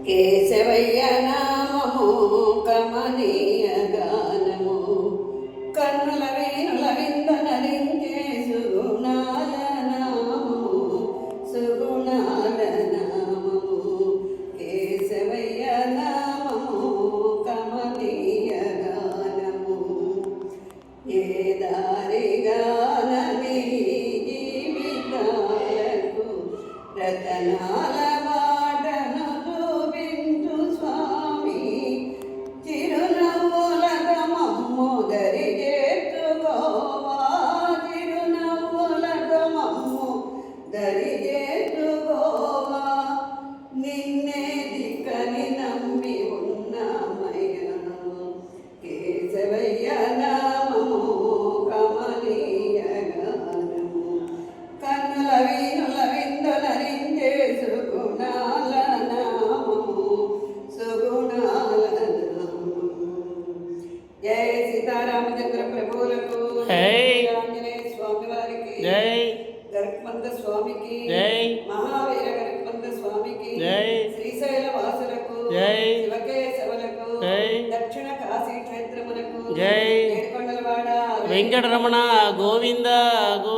కేశవయ్య నామము కమనీయ గానము కన్నుల వేణుల విందనరించే సుగుణాల నామము సుగుణాల నామము కేశవయ్య నామము కమనీయ గానము ఏ దారిగానని జీవితాలకు రతనాల దరిచేతుగోవా నిన్నే దిక్కని నమ్మి ఉన్నామయ్యా కేశవయ్య నామము కమనీయ గానము కన్నుల వీణుల విందులరించే సుగుణాల నామము సుగుణాల నామము. జై సీతారామచంద్ర ప్రభువులకు ఆంజనేయ స్వామి వారికి గరుత్మంత స్వామికి మహావీర గరుత్మంత స్వామికి శ్రీశైల వాసులకు శివకేశవులకు దక్షిణ కాశీ క్షేత్రములకు ఏడుకొండలవాడ వెంకటరమణ గోవింద గో